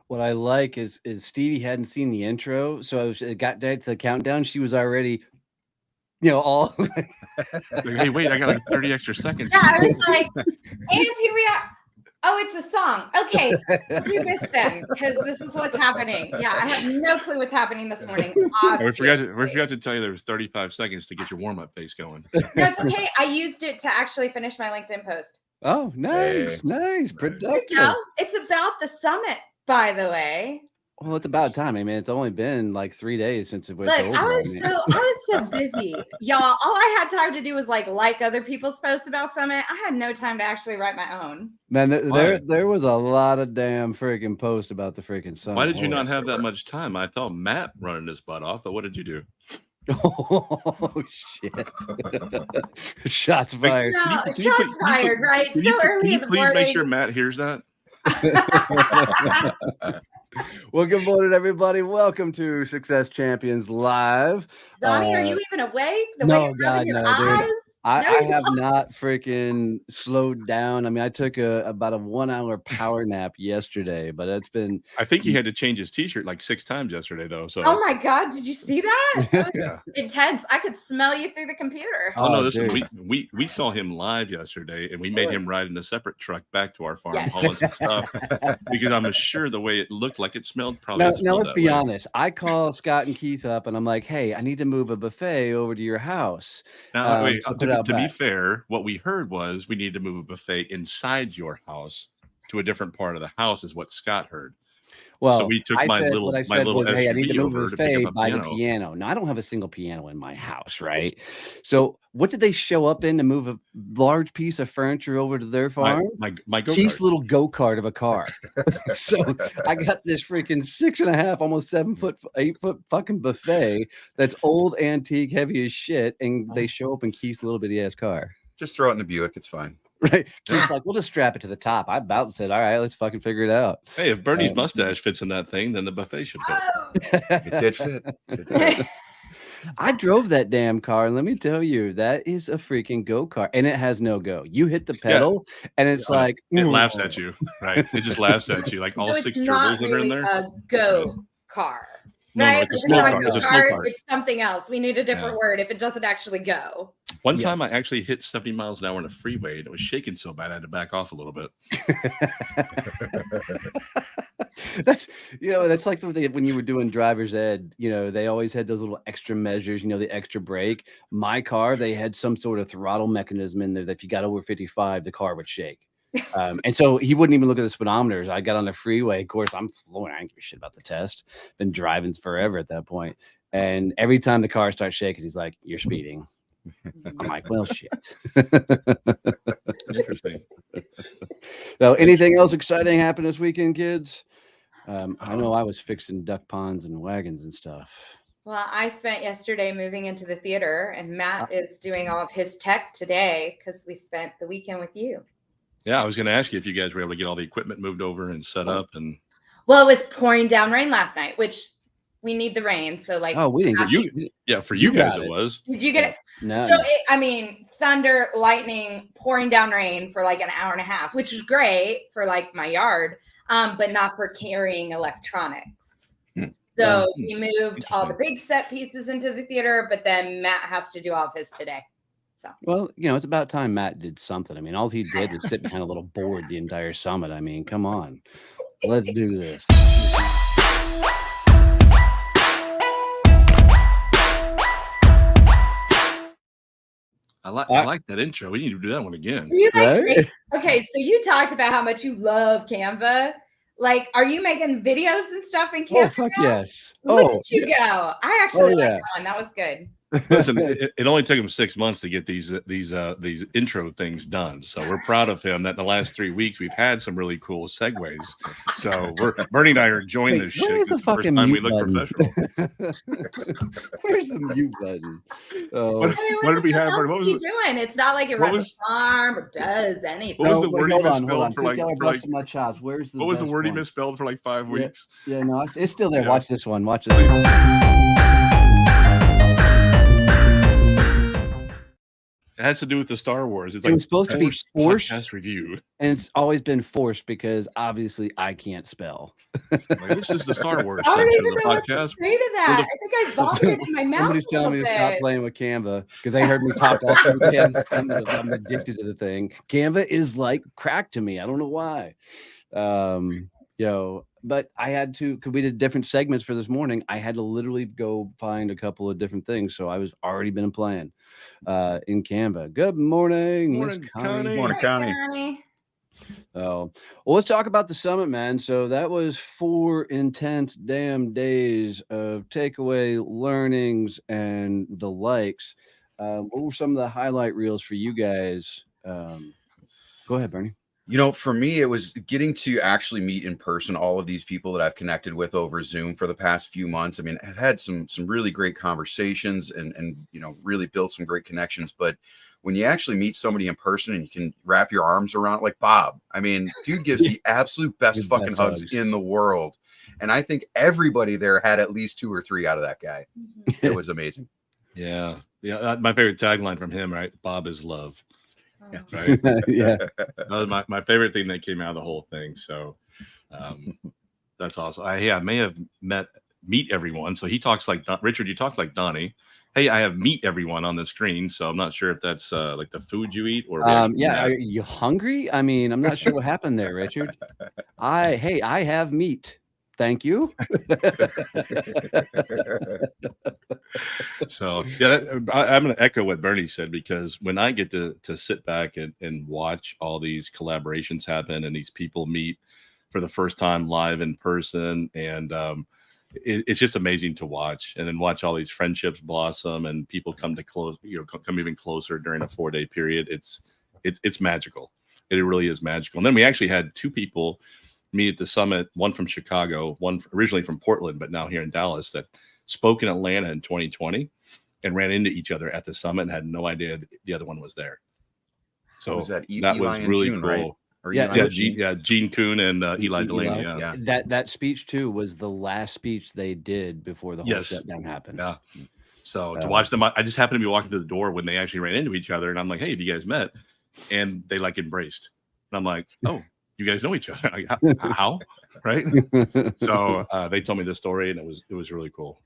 What I like is Stevie hadn't seen the intro, so it got down to the countdown. She was already, all Like, hey, wait, I got like 30 extra seconds. Yeah, I was like, and here we are. Oh, it's a song. Okay, we'll do this then, because this is what's happening. Yeah, I have no clue what's happening this morning. We forgot to tell you there was 35 seconds to get your warm-up face going. No, it's okay. I used it to actually finish my LinkedIn post. Oh, nice, productive. It's about the summit, by the way. Well, it's about time. I mean, it's only been like 3 days since it was Look, over. I was so busy, y'all. All I had time to do was like other people's posts about Summit. I had no time to actually write my own. Man, there was a lot of damn freaking posts about the freaking Summit. Why did you not have that much time? I thought Matt running his butt off, but what did you do? Oh shit! Shots fired. No, shots fired. Right, so early in the morning. Please make sure Matt hears that. Well, good morning, everybody. Welcome to Success Champions Live. Donnie, are you even awake? The no, way you're God, your no, eyes? Dude. I have not freaking slowed down. I mean, I took about a 1 hour power nap yesterday, but it's been. I think he had to change his T-shirt like 6 times yesterday, though. So. Oh my God, did you see that? That was intense. I could smell you through the computer. Oh no, listen, we saw him live yesterday, and we made him ride in a separate truck back to our farm, hauling some stuff, because I'm sure the way it looked like it smelled probably. Now let's be honest. I call Scott and Keith up, and I'm like, "Hey, I need to move a buffet over to your house." Now, wait, to be fair, what we heard was we need to move a buffet inside your house to a different part of the house, is what Scott heard. Well, so we took my little SUV, hey, I need to move over the buffet by the piano. Now, I don't have a single piano in my house, right? So what did they show up in to move a large piece of furniture over to their farm? My go-kart. Keith's little go-kart of a car. So I got this freaking 6.5, almost 7 foot, 8 foot fucking buffet that's old, antique, heavy as shit, and they show up in Keith's little bitty ass car. Just throw it in the Buick. It's fine. Right. Keith's like, we'll just strap it to the top. I about said, all right, let's fucking figure it out. Hey, if Bernie's mustache fits in that thing, then the buffet should fit. It did fit. It did. I drove that damn car, and let me tell you, that is a freaking go-kart, and it has no go. You hit the pedal, and it's like it laughs at you, right? It just laughs at you, like all 6 gerbils that are in there. A go-car. No, right? it's a slow car. It's a slow car. It's something else. We need a different word if it doesn't actually go. One time I actually hit 70 miles an hour on a freeway, and it was shaking so bad I had to back off a little bit. That's like when you were doing driver's ed, they always had those little extra measures, the extra brake. My car, they had some sort of throttle mechanism in there that if you got over 55, the car would shake. And so he wouldn't even look at the speedometers. I got on the freeway. Of course, I'm flooring. I don't give a shit about the test. Been driving forever at that point. And every time the car starts shaking, he's like, "You're speeding." I'm like, "Well, shit." Interesting. So, anything else exciting happened this weekend, kids? I know I was fixing duck ponds and wagons and stuff. Well, I spent yesterday moving into the theater, and Matt is doing all of his tech today because we spent the weekend with you. Yeah, I was going to ask you if you guys were able to get all the equipment moved over and set up. And well, it was pouring down rain last night, which we need the rain. So we didn't get you. Yeah, for you guys it was. Did you get it? No. So thunder, lightning, pouring down rain for like an hour and a half, which is great for like my yard, but not for carrying electronics. So we moved all the big set pieces into the theater, but then Matt has to do all of his today. So. Well, it's about time Matt did something. I mean, all he did was sit behind a little board the entire summit. I mean, come on. Let's do this. I like that intro. We need to do that one again. Do you like Okay, so you talked about how much you love Canva. Like, are you making videos and stuff in Canva? Oh, fuck yes. Look at you go. I actually like that one. That was good. Listen, it only took him 6 months to get these intro things done. So we're proud of him that in the last 3 weeks we've had some really cool segues. So Bernie and I are enjoying this shit. It's the first time we look professional. Where's the mute button? What did we have? What was he doing? It's not like it runs a farm or does anything. What was the word he misspelled for my chops. Where's the what was the word he misspelled for like 5 weeks? Yeah, no, it's still there. Yeah. Watch this one. Watch this. It has to do with the Star Wars. It's It like was supposed to be forced. podcast review. And it's always been forced because obviously I can't spell. Like, this is the Star Wars I don't section even of the know what to podcast. say to that. I think I vomited in my mouth. Somebody's a telling me to little stop bit. playing with Canva because they heard me talk all through Canva. I'm addicted to the thing. Canva is like crack to me. I don't know why. But I had to, because we did different segments for this morning. I had to literally go find a couple of different things. So I was already been playing in Canva. Good morning, Miss Morning, Connie. Connie. Morning, Connie. Connie. Well, let's talk about the summit, man. So that was 4 intense damn days of takeaway learnings and the likes. What were some of the highlight reels for you guys? Go ahead, Bernie. You know, for me, it was getting to actually meet in person all of these people that I've connected with over Zoom for the past few months. I mean, I've had some really great conversations and really built some great connections. But when you actually meet somebody in person and you can wrap your arms around, like Bob, I mean, dude gives the absolute best His fucking best hugs hugs. in the world. And I think everybody there had at least 2 or 3 out of that guy. It was amazing. Yeah. My favorite tagline from him, right? Bob is love. Oh. Right. Yeah. That was my favorite thing that came out of the whole thing. So that's awesome. I may have meet everyone. So he talks like Richard. You talk like Donnie. Hey, I have meet everyone on the screen. So I'm not sure if that's like the food you eat or Are you hungry? I mean, I'm not sure what happened there, Richard. I have meat. Thank you. So yeah, I'm going to echo what Bernie said, because when I get to sit back and watch all these collaborations happen and these people meet for the first time live in person, and it's just amazing to watch, and then watch all these friendships blossom and people come even closer during a 4-day period. It's magical. It really is magical. And then we actually had 2 people meet at the summit, one from Chicago, one originally from Portland, but now here in Dallas, that spoke in Atlanta in 2020 and ran into each other at the summit and had no idea the other one was there. So was that that Eli was and really June, cool. right? Or Yeah, Eli? Gene Kuhn and Eli Delaney. Yeah. That speech too was the last speech they did before the whole shutdown happened. Yeah. So to watch them, I just happened to be walking through the door when they actually ran into each other, and I'm like, "Hey, have you guys met?" And they like embraced, and I'm like, "Oh, you guys know each other? Like, how?" Right? So they told me the story, and it was really cool.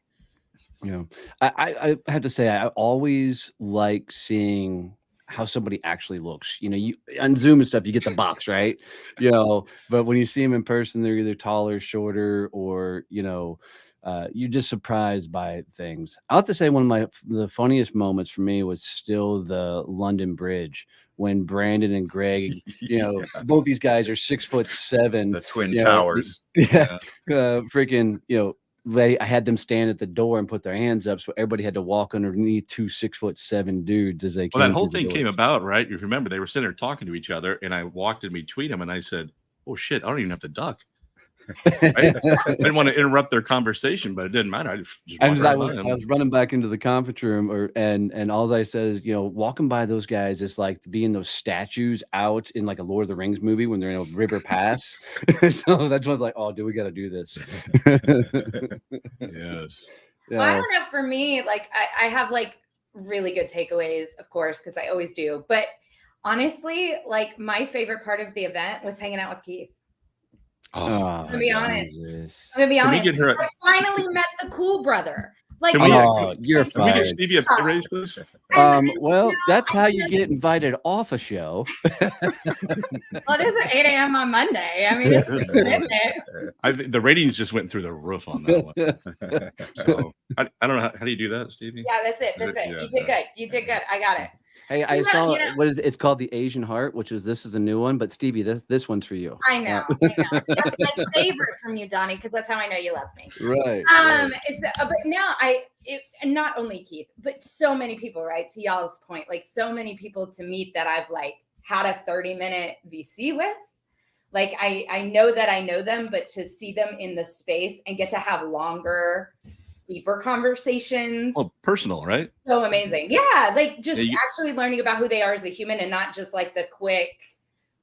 I have to say, I always like seeing how somebody actually looks. You on Zoom and stuff, you get the box, right? But when you see them in person, they're either taller, shorter, or you're just surprised by things. I'll have to say one of the funniest moments for me was still the London Bridge, when Brandon and Greg, both these guys are 6'7", the Twin Towers. Freaking, I had them stand at the door and put their hands up, so everybody had to walk underneath 2 6'7" dudes as they came. Well, that whole thing came about, right? If you remember, they were sitting there talking to each other, and I walked in between them, and I said, "Oh shit, I don't even have to duck." Right? I didn't want to interrupt their conversation, but it didn't matter. I was running back into the conference room, and all I said is, walking by those guys is like being those statues out in like a Lord of the Rings movie when they're in a river pass. So that's what's like, oh, dude, we got to do this. Yes. Well, I don't know. For me, like I have like really good takeaways, of course, because I always do. But honestly, like my favorite part of the event was hanging out with Keith. I'm gonna be honest. I finally met the cool brother. Like, you're Can we get Stevie a pay raise, please? Well, that's how you get invited off a show. Well, it is at 8 a.m. on Monday. I mean, it's I think the ratings just went through the roof on that one. So I don't know how do you do that, Stevie? Yeah, that's it. Yeah, you did good. You did good. I got it. Hey, I saw what is it? It's called the Asian Heart, this is a new one. But Stevie, this one's for you. I know. That's my favorite from you, Donnie, because that's how I know you love me. Right. But now not only Keith, but so many people, right? To y'all's point, like so many people to meet that I've like had a 30-minute VC with. Like I know that I know them, but to see them in the space and get to have longer, deeper conversations. Well, personal, right? So amazing. Yeah. Like just actually learning about who they are as a human, and not just like the quick,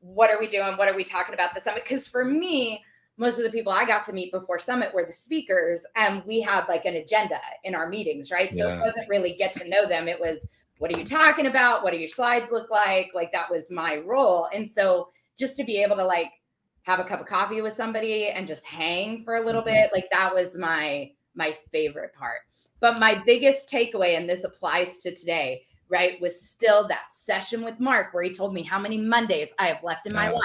what are we doing? What are we talking about the summit? Because for me, most of the people I got to meet before summit were the speakers, and we had like an agenda in our meetings, right? So it wasn't really get to know them. It was, what are you talking about? What do your slides look like? Like that was my role. And so just to be able to like have a cup of coffee with somebody and just hang for a little bit, like that was my favorite part. But my biggest takeaway, and this applies to today, right, was still that session with Mark where he told me how many Mondays I have left in my life.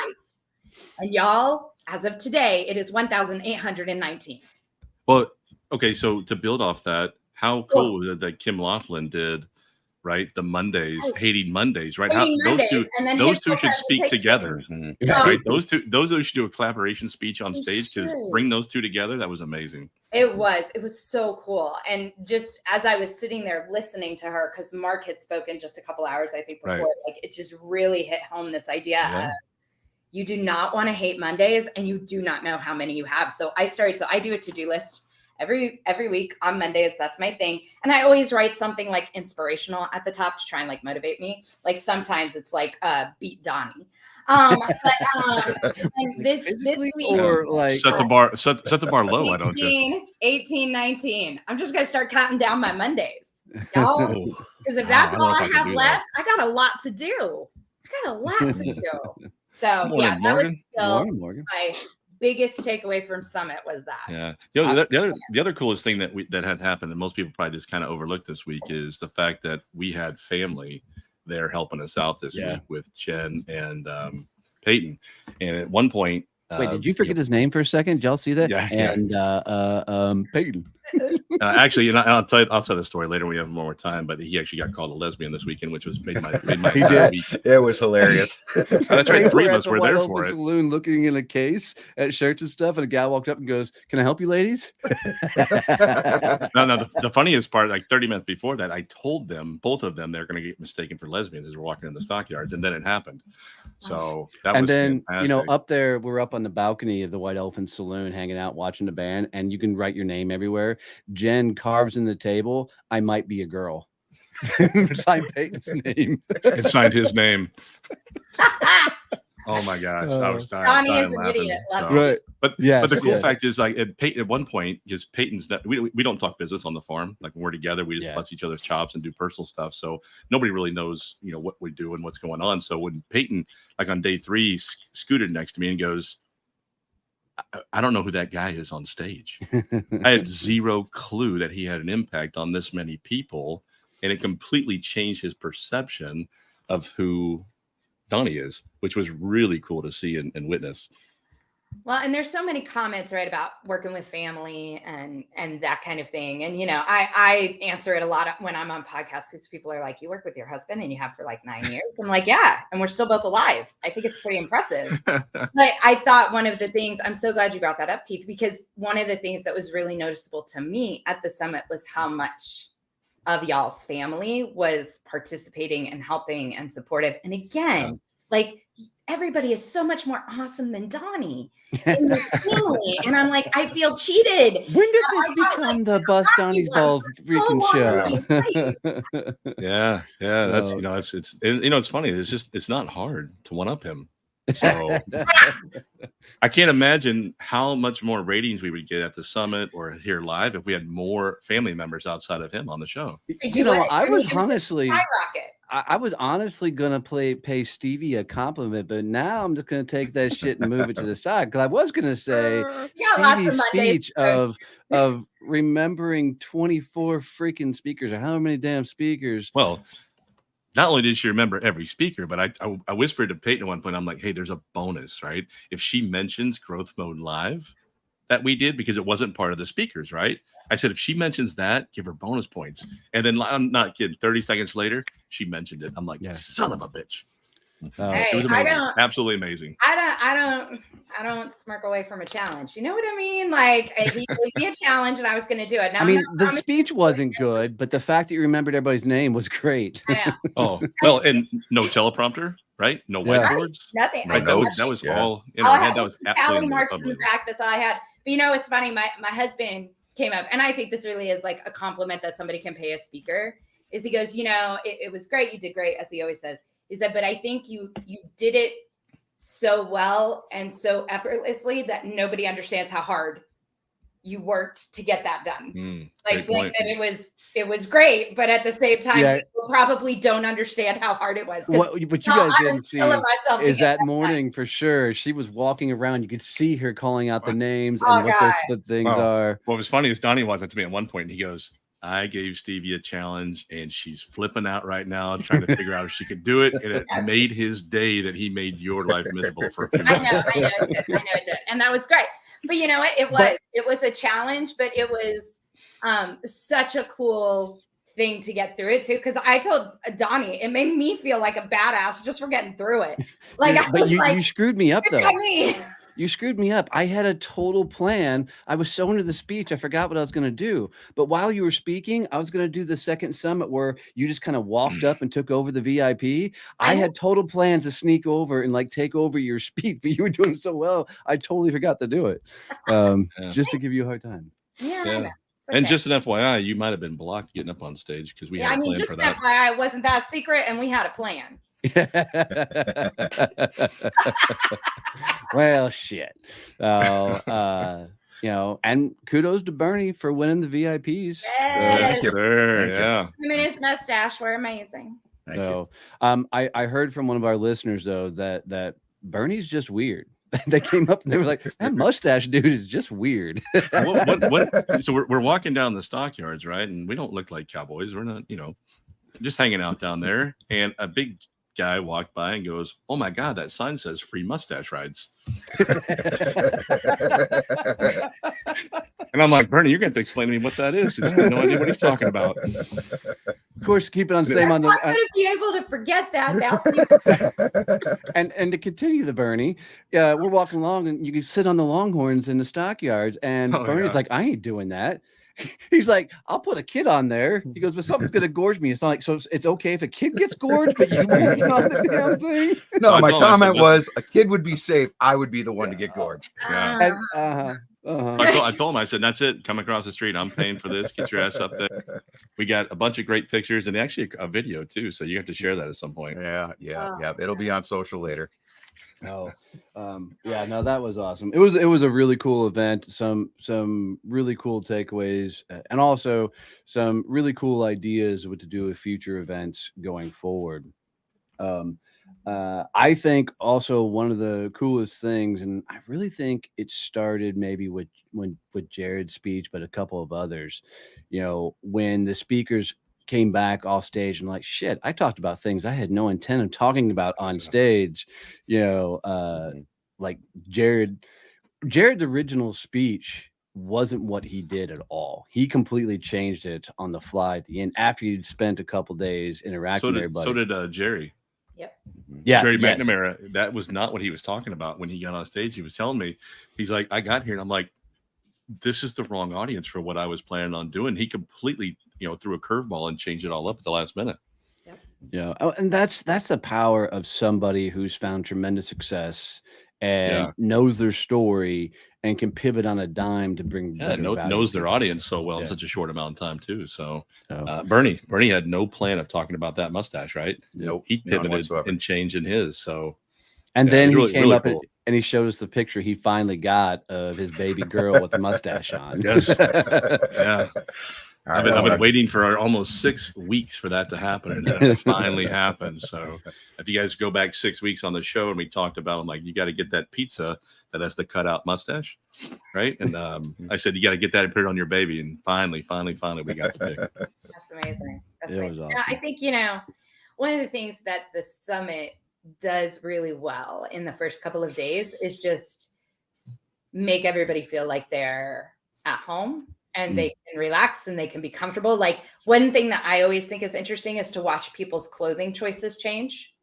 And y'all, as of today, it is 1,819. Well, okay, so to build off that, how cool was it that Kim Laughlin did, right? The Mondays, hating Mondays, right? How Mondays, those two should speak together. Yeah. Right? Those two should do a collaboration speech on stage because bring those two together. That was amazing. It was so cool. And just as I was sitting there listening to her, because Mark had spoken just a couple hours, I think, before, like it just really hit home this idea of you do not want to hate Mondays and you do not know how many you have. So I do a to-do list every week on Mondays. That's my thing. And I always write something like inspirational at the top to try and like motivate me. Like sometimes it's like beat Donnie. And this week, or like set the bar low. Why don't you? 18, 19. I'm just gonna start counting down my Mondays, y'all. Because if that's all I have left, I got a lot to do. So Morning, that Morgan. was still Morgan. my biggest takeaway from Summit was that. Yeah. The other coolest thing that had happened, and most people probably just kind of overlooked this week, is the fact that we had family there helping us out this week with Jen and Peyton. And at one point, wait, did you forget his name for a second? Did y'all see that? Yeah. And Peyton. Actually, and I'll tell the story later when we have more time. But he actually got called a lesbian this weekend, which was made my entire week. It was hilarious. That's right. The three of us were there for it. Saloon, looking in a case at shirts and stuff, and a guy walked up and goes, "Can I help you, ladies?" No. The funniest part, like 30 minutes before that, I told them, both of them, they're going to get mistaken for lesbians as we're walking in the stockyards, and then it happened. So that was fantastic. Up there, we're up on the balcony of the White Elephant Saloon, hanging out, watching the band, and you can write your name everywhere. Jen carves in the table, "I might be a girl." Signed Peyton's name. It signed his name. Oh my gosh, I was dying. Donnie is an idiot. Right. But the cool fact is, like at one point, because Peyton's we don't talk business on the farm. Like when we're together, we just bust each other's chops and do personal stuff. So nobody really knows, what we do and what's going on. So when Peyton, like on day 3, scooted next to me and goes, I don't know who that guy is on stage. I had zero clue that he had an impact on this many people, and it completely changed his perception of who Donnie is, which was really cool to see and witness. Well, and there's so many comments, right, about working with family and that kind of thing. And, I answer it a lot when I'm on podcasts because people are like, you work with your husband and you have for like 9 years. I'm like, yeah, and we're still both alive. I think it's pretty impressive. But I thought one of the things, I'm so glad you brought that up, Keith, because one of the things that was really noticeable to me at the summit was how much of y'all's family was participating and helping and supportive. And again, like everybody is so much more awesome than Donnie in this family. And I'm like, I feel cheated. When did this become the Bust Donnie's Balls freaking show? Yeah. That's, it's funny. It's not hard to one up him. So I can't imagine how much more ratings we would get at the summit or here live if we had more family members outside of him on the show. I was honestly gonna pay Stevie a compliment, but now I'm just gonna take that shit and move it to the side, because I was gonna say Stevie's speech of remembering 24 freaking speakers, or how many damn speakers. Well, not only did she remember every speaker, but I whispered to Peyton at one point, I'm like, hey, there's a bonus, right? If she mentions Growth Mode Live that we did, because it wasn't part of the speakers, right? I said, if she mentions that, give her bonus points. And then, I'm not kidding, 30 seconds later, she mentioned it. I'm like, son of a bitch. It was amazing. Absolutely amazing. I don't smirk away from a challenge. You know what I mean? Like, he gave me a challenge and I was going to do it. Now, the speech wasn't good, but the fact that you remembered everybody's name was great. Oh, well, and no teleprompter, right? No whiteboards. Nothing. Right? That was all in all our I head. had That was tally marks in the back. That's all I had. But it's funny. My husband came up, and I think this really is like a compliment that somebody can pay a speaker. Is he goes, it was great. You did great, as he always says. He said, but I think you did it so well and so effortlessly that nobody understands how hard you worked to get that done. Like that it was great, but at the same time, people probably don't understand how hard it was. What you guys didn't see is that morning done. for sure. She was walking around. You could see her calling out the names and what the things are. What was funny is Donnie walked up to me at one point and he goes, I gave Stevie a challenge and she's flipping out right now, trying to figure out if she could do it. And it made his day that he made your life miserable for a few minutes. I know it did. And that was great. But you know what? It was a challenge, but it was such a cool thing to get through it too. Because I told Donnie, it made me feel like a badass just for getting through it. Like, you screwed me up though. Me. You screwed me up. I had a total plan. I was so into the speech, I forgot what I was going to do. But while you were speaking, I was going to do the second summit where you just kind of walked up and took over the VIP. I had total plans to sneak over and like take over your speech, but you were doing so well, I totally forgot to do it. Just to give you a hard time. Yeah. Okay. And just an FYI, you might have been blocked getting up on stage because we had a plan just for that. FYI, it wasn't that secret, and we had a plan. Well, shit. You know, and kudos to Bernie for winning the VIPs. Yes. Sure. Yeah. Him and his mustache were amazing. So, I heard from one of our listeners though that Bernie's just weird. They came up and they were like, that mustache dude is just weird. So we're walking down the stockyards, right? And we don't look like cowboys. We're not, just hanging out down there. And a big guy walked by and goes, oh my God, that sign says free mustache rides. And I'm like, Bernie, you're going to have to explain to me what that is because I have no idea what he's talking about. Of course, keep it on same on the. I'm not going to be able to forget that now. And to continue the Bernie, we're walking along and you can sit on the Longhorns in the stockyards, and Bernie's like, I ain't doing that. He's like, I'll put a kid on there. He goes, but something's gonna gorge me. It's not like, so it's okay if a kid gets gorged, but you won't be on the damn thing. No, my comment was a kid would be safe. I would be the one to get gorged. Yeah. I told him, I said, that's it. Come across the street. I'm paying for this. Get your ass up there. We got a bunch of great pictures and actually a video too. So you have to share that at some point. Yeah. It'll be on social later. No, that was awesome. It was a really cool event. Some really cool takeaways, and also some really cool ideas what to do with future events going forward. I think also one of the coolest things, and I really think it started maybe with Jared's speech, but a couple of others, when the speakers came back off stage and like, shit, I talked about things I had no intent of talking about on stage, like Jared's original speech wasn't what he did at all. He completely changed it on the fly at the end after he'd spent a couple days interacting with everybody. So did Jerry. Yep. Yeah. Jerry McNamara, that was not what he was talking about when he got on stage. He was telling me, he's like, I got here and I'm like, this is the wrong audience for what I was planning on doing. He completely, threw a curveball and changed it all up at the last minute. Yeah. Oh, and that's the power of somebody who's found tremendous success and knows their story and can pivot on a dime to bring knows their audience so well in such a short amount of time too. So Bernie had no plan of talking about that mustache, right? Nope. He pivoted and changed in his. So and then he came up cool. and he showed us the picture he finally got of his baby girl with the mustache on. Yes. Yeah. I've been waiting for almost 6 weeks for that to happen, and then it finally happened. So if you guys go back 6 weeks on the show and we talked about, I'm like, you got to get that pizza that has the cutout mustache, right? And I said, you got to get that and put it on your baby. And finally, we got the pick. That's amazing. That's it was awesome. I think, one of the things that the summit does really well in the first couple of days is just make everybody feel like they're at home. And they can relax and they can be comfortable. Like one thing that I always think is interesting is to watch people's clothing choices change.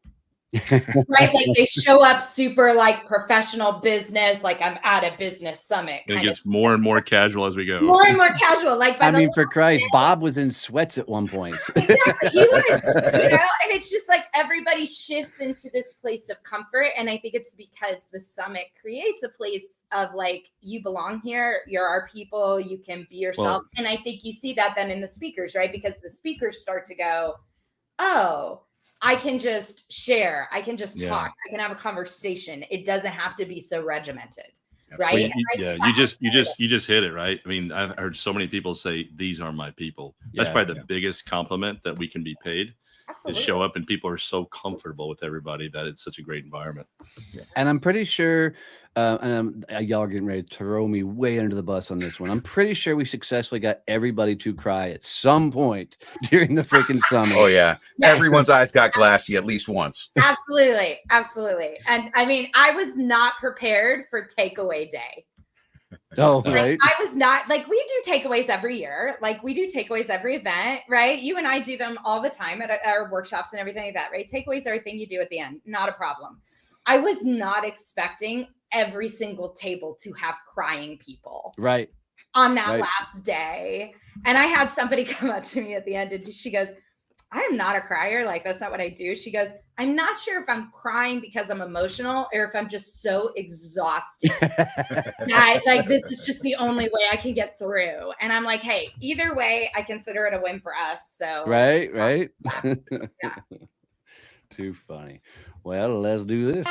Right? Like they show up super like professional business, like I'm at a business summit. It gets more and more casual as we go. More and more casual. Like for Christ, Bob was in sweats at one point. Exactly. He was, and it's just like everybody shifts into this place of comfort. And I think it's because the summit creates a place of like, you belong here, you're our people, you can be yourself. And I think you see that then in the speakers, right? Because the speakers start to go, oh, I can just share. I can just talk. I can have a conversation. It doesn't have to be so regimented. right? Well, And I yeah, think that you just hit it, right? I mean, I've heard so many people say these are my people. That's Yeah. probably the biggest compliment that we can be paid, is absolutely. show up and people are so comfortable with everybody that it's such a great environment. And I'm pretty sure, and y'all are getting ready to throw me way under the bus on this one. I'm pretty sure we successfully got everybody to cry at some point during the freaking summit. Oh yeah. Yes. Everyone's eyes got glassy at least once. Absolutely. Absolutely. And I mean, I was not prepared for takeaway day. Oh, Like, right. I was not like, we do takeaways every year. Like, we do takeaways every event, right? You and I do them all the time at our workshops and everything like that, right? Takeaways are a thing you do at the end, not a problem. I was not expecting every single table to have crying people Right. on that Right. last day. And I had somebody come up to me at the end and she goes, I am not a crier. Like, that's not what I do. She goes, I'm not sure if I'm crying because I'm emotional or if I'm just so exhausted. Like, this is just the only way I can get through. And I'm like, hey, either way, I consider it a win for us. So Right. Yeah. Too funny. Well, let's do this.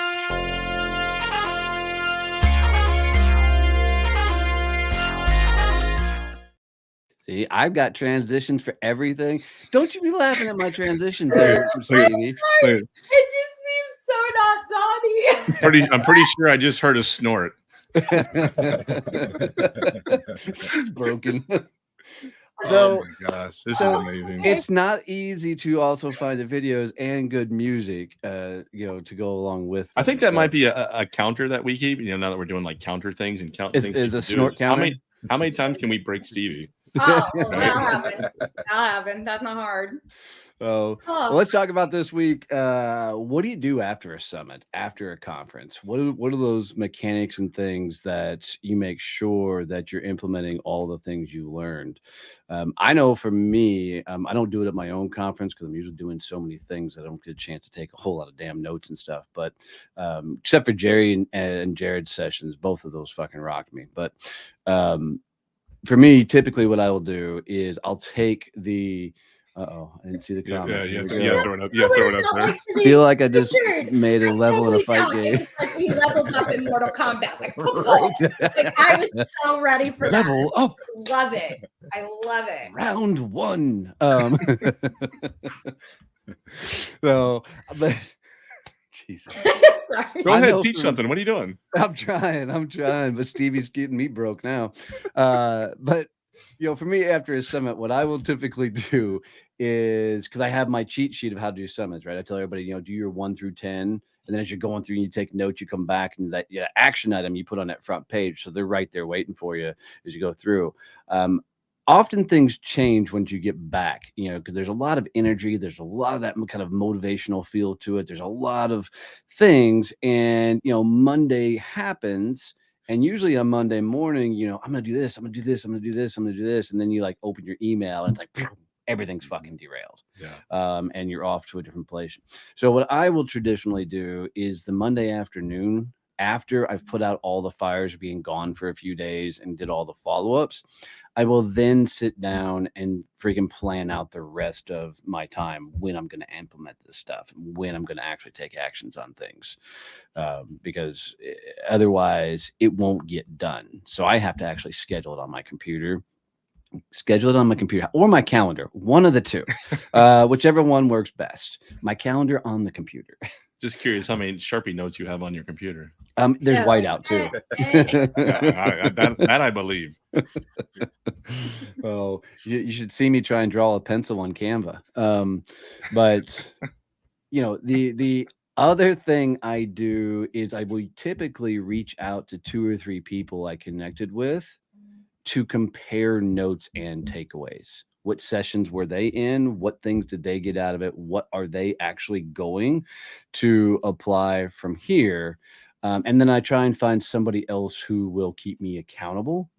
See, I've got transitions for everything. Don't you be laughing at my transitions there, Stevie. It just seems so not Donnie. I'm pretty sure I just heard a snort. She's broken. Oh So my gosh, this so is amazing. it's not easy to also find the videos and good music, to go along with. I think them. that might be a counter that we keep. Now that we're doing like counter things and count things, Is a people do snort counter. How many times can we break Stevie? Oh, well, that'll happen. That'll happen. That's not hard. Oh, well, let's talk about this week. What do you do after a summit, after a conference? What are those mechanics and things that you make sure that you're implementing all the things you learned? I know for me, I don't do it at my own conference because I'm usually doing so many things that I don't get a chance to take a whole lot of damn notes and stuff. But except for Jerry and Jared's sessions, both of those fucking rocked me. But for me, typically what I will do is I'll take the I didn't see the comment. Yeah, Here we go. throw it up. Yeah, throw it up there. I feel like I just Richard, made a level in a fight It game. was like we leveled up in Mortal Kombat. Like, Right. like I was so ready for that. Level up. Love it. I love it. Round one. So, but Jesus. Sorry. Go I ahead, know teach for- something. What are you doing? I'm trying, but Stevie's getting me broke now. But for me, after a summit, what I will typically do is, because I have my cheat sheet of how to do summits, right? I tell everybody, do your 1 through 10, and then as you're going through and you take notes, you come back and that action item you put on that front page, so they're right there waiting for you as you go through. Often things change once you get back, because there's a lot of energy. There's a lot of that kind of motivational feel to it. There's a lot of things. And, Monday happens. And usually on Monday morning, I'm going to do this. I'm going to do this. I'm going to do this. I'm going to do this. And then you like open your email and it's like, everything's fucking derailed. Yeah. And you're off to a different place. So what I will traditionally do is the Monday afternoon, after I've put out all the fires being gone for a few days and did all the follow-ups, I will then sit down and freaking plan out the rest of my time when I'm going to implement this stuff, when I'm going to actually take actions on things, because otherwise it won't get done. So I have to actually schedule it on my computer. Or my calendar, one of the two, whichever one works best. My calendar on the computer. Just curious how many Sharpie notes you have on your computer. There's whiteout too. That I believe. Oh, you should see me try and draw a pencil on Canva. But the other thing I do is I will typically reach out to 2 or 3 people I connected with to compare notes and takeaways. What sessions were they in? What things did they get out of it? What are they actually going to apply from here? And then I try and find somebody else who will keep me accountable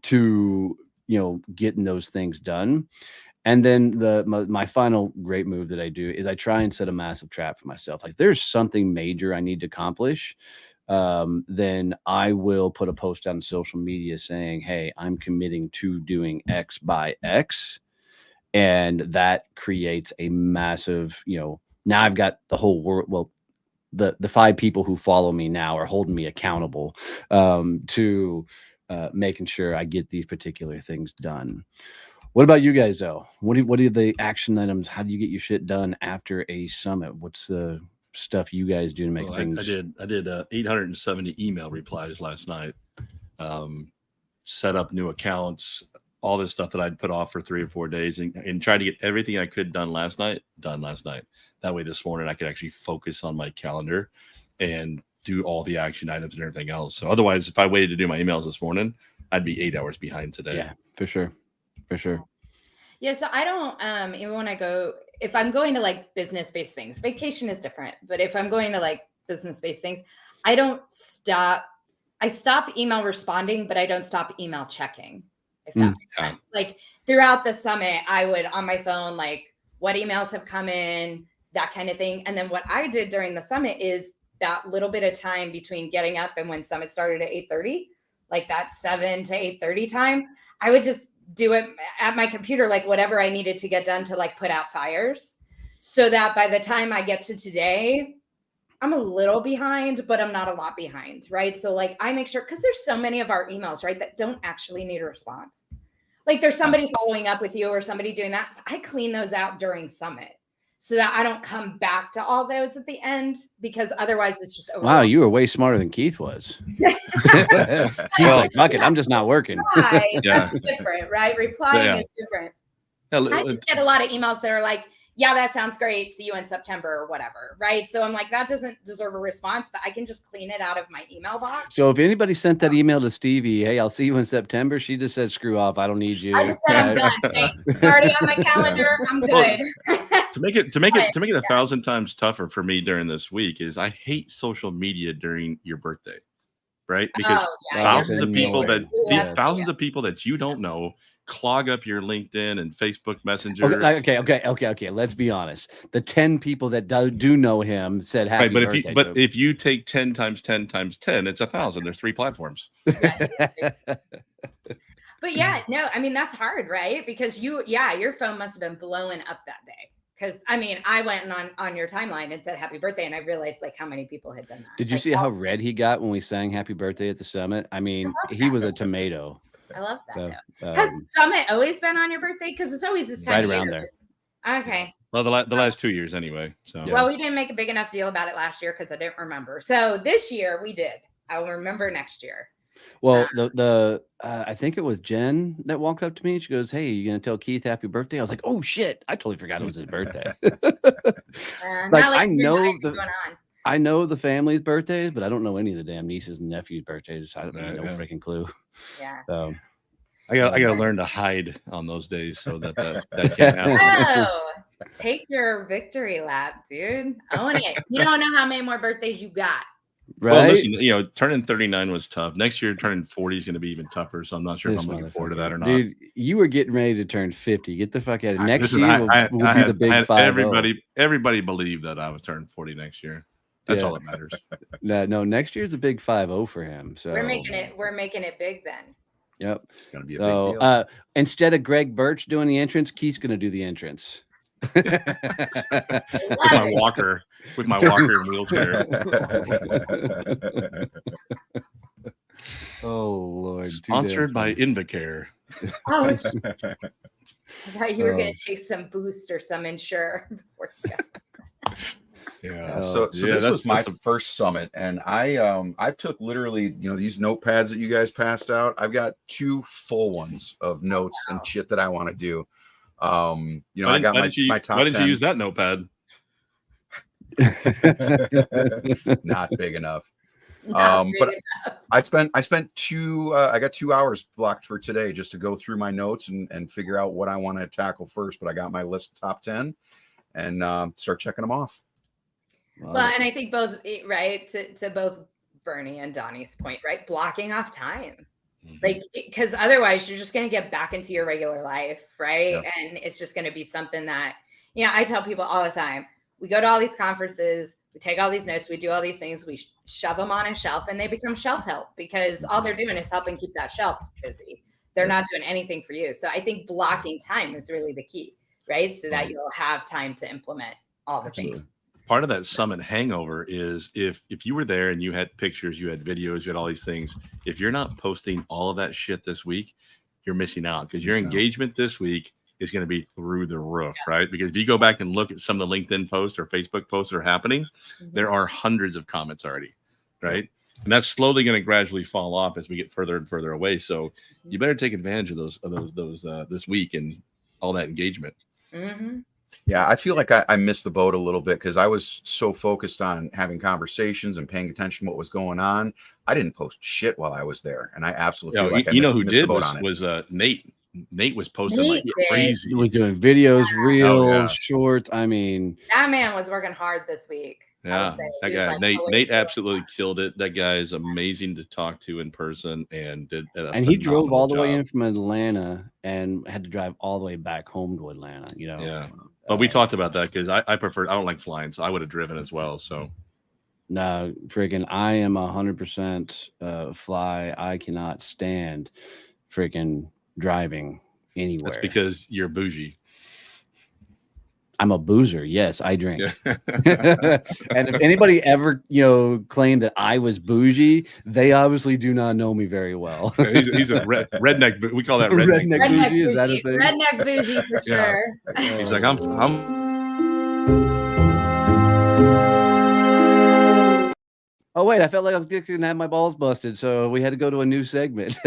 to, getting those things done. And then my final great move that I do is I try and set a massive trap for myself. Like, there's something major I need to accomplish. Then I will put a post on social media saying, hey, I'm committing to doing X by X. And that creates a massive, now I've got the whole world. Well, the 5 people who follow me now are holding me accountable to making sure I get these particular things done. What about you guys though? What are the action items? How do you get your shit done after a summit? What's the stuff you guys do to make Well, things? I did 870 email replies last night. Set up new accounts, all this stuff that I'd put off for 3 or 4 days, and try to get everything I could done last night. That way, this morning I could actually focus on my calendar and do all the action items and everything else. So otherwise, if I waited to do my emails this morning, I'd be 8 hours behind today. Yeah, for sure. Yeah, so I don't even when if I'm going to like business-based things, vacation is different, but if I'm going to like business-based things, I stop email responding, but I don't stop email checking, if that makes sense. Like throughout the summit, I would on my phone, like what emails have come in, that kind of thing. And then what I did during the summit is that little bit of time between getting up and when summit started at 8:30, like that 7 to 8:30 time, I would just do it at my computer, like whatever I needed to get done to like put out fires, so that by the time I get to today, I'm a little behind, but I'm not a lot behind, right? So like I make sure, because there's so many of our emails, right, that don't actually need a response. Like there's somebody following up with you or somebody doing that. So I clean those out during summit so that I don't come back to all those at the end, because otherwise it's just Wow, you were way smarter than Keith was. He's like, fuck it, I'm just not working. That's different, right? Replying is different. I just get a lot of emails that are like, yeah, that sounds great. See you in September or whatever, right? So I'm like, that doesn't deserve a response, but I can just clean it out of my email box. So if anybody sent that email to Stevie, hey, I'll see you in September, she just said, screw off, I don't need you. I just said I'm done. Thanks. Already on my calendar. I'm good. To make it 1,000 times tougher for me during this week is I hate social media during your birthday, right? Because thousands of people that you don't know clog up your LinkedIn and Facebook Messenger. Okay. Let's be honest. The 10 people that do know him said happy birthday. But if you take 10 times 10 times 10, it's 1,000. There's 3 platforms. But yeah, no, I mean, that's hard, right? Because your phone must have been blowing up that day. Because I mean, I went on your timeline and said happy birthday, and I realized like how many people had done that. Did you see how red he got when we sang happy birthday at the summit? I mean, he was a tomato. I love that. Has Summit always been on your birthday? Because it's always this time right around there. Okay. Well, the last 2 years anyway. So well, we didn't make a big enough deal about it last year because I didn't remember. So this year we did. I'll remember next year. Well, I think it was Jen that walked up to me. She goes, "Hey, you gonna tell Keith happy birthday?" I was like, "Oh shit! I totally forgot it was his birthday." I know the family's birthdays, but I don't know any of the damn nieces and nephews' birthdays. I don't have no freaking clue. Yeah. So I gotta learn to hide on those days so that can't happen. Oh, take your victory lap, dude. Own it. You don't know how many more birthdays you got. Right. Well, listen, turning 39 was tough. Next year, turning 40 is going to be even tougher. So I'm not sure if I'm looking forward to that or not. Dude, you were getting ready to turn 50. Get the fuck out of next year. Will be the big 5. Everybody believed that I was turning 40 next year. That's all that matters. No, next year's a big 5-0 for him. So we're making it big then. Yep. It's gonna be a big deal. Instead of Greg Birch doing the entrance, Keith's gonna do the entrance. with my walker and wheelchair. Oh Lord! Sponsored by Invacare. Oh, I thought you were going to take some Boost or some Insure. Yeah. So this was my first summit, and I took literally these notepads that you guys passed out. I've got 2 full ones of notes and shit that I want to do. I got my top 10. Why didn't you use that notepad? Not big enough. But I spent 2 I got 2 hours blocked for today just to go through my notes and figure out what I want to tackle first. But I got my list of top 10 and start checking them off. Well, and I think both, right, to both Bernie and Donnie's point, right, blocking off time. Like, because otherwise you're just going to get back into your regular life, right? Yep. And it's just going to be something that, I tell people all the time, we go to all these conferences, we take all these notes, we do all these things, we shove them on a shelf, and they become shelf help because all they're doing is helping keep that shelf busy. They're not doing anything for you. So I think blocking time is really the key, right? So that you'll have time to implement all the things. part of that summit hangover is if you were there and you had pictures, you had videos, you had all these things. If you're not posting all of that shit this week, you're missing out because your engagement this week is going to be through the roof, right? Because if you go back and look at some of the LinkedIn posts or Facebook posts that are happening, there are hundreds of comments already, right? And that's slowly going to gradually fall off as we get further and further away. So you better take advantage of those this week and all that engagement. Yeah, I feel like I missed the boat a little bit because I was so focused on having conversations and paying attention to what was going on. I didn't post shit while I was there, and I absolutely feel like I missed the boat on it. Was Nate. Nate was posting like crazy. He was doing videos, reels, shorts. I mean, that man was working hard this week. Yeah, that guy Nate absolutely killed it. That guy is amazing to talk to in person, and he drove all the way in from Atlanta and had to drive all the way back home to Atlanta. Yeah. But we talked about that because I don't like flying, so I would have driven as well. So no, freaking, I am 100% fly. I cannot stand freaking driving anywhere. That's because you're bougie. I'm a boozer. Yes, I drink. And if anybody ever, claimed that I was bougie, they obviously do not know me very well. He's a redneck. We call that redneck bougie. Is that a thing? Redneck bougie for sure. He's like, I'm. Oh wait, I felt like I was going to have my balls busted, so we had to go to a new segment.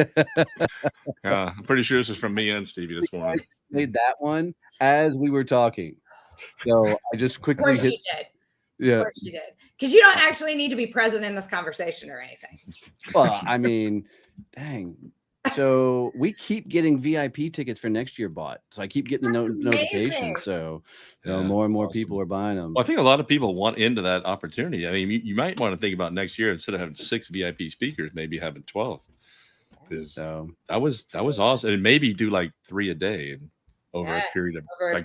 I'm pretty sure this is from me and Stevie this morning. Made that one as we were talking. So I just quickly Of course hit. She did. Yeah. Of course you did. Because you don't actually need to be present in this conversation or anything. Well, I mean, dang. So we keep getting VIP tickets for next year bought. So I keep getting the notifications. So more and more people are buying them. Well, I think a lot of people want into that opportunity. I mean, you might want to think about next year, instead of having 6 VIP speakers, maybe having 12. Because that was awesome. And maybe do like 3 a day and over a period of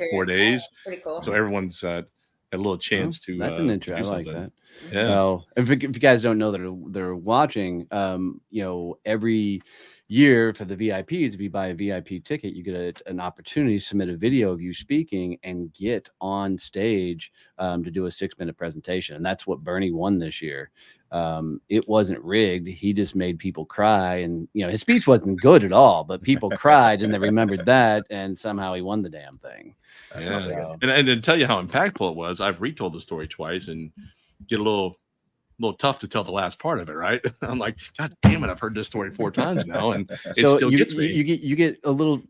4 days. Pretty cool. So everyone's a little chance to. That's an intro. I like that. Yeah. Well, if you guys don't know that they're watching, every year for the VIPs, if you buy a VIP ticket, you get an opportunity to submit a video of you speaking and get on stage to do a 6-minute presentation. And that's what Bernie won this year. It wasn't rigged. He just made people cry, and his speech wasn't good at all, but people cried and they remembered that, and somehow he won the damn thing. Yeah. So, and to tell you how impactful it was, I've retold the story twice and get a little tough to tell the last part of it, right? I'm like, God damn it, I've heard this story 4 times now, and it still gets me. You get a little,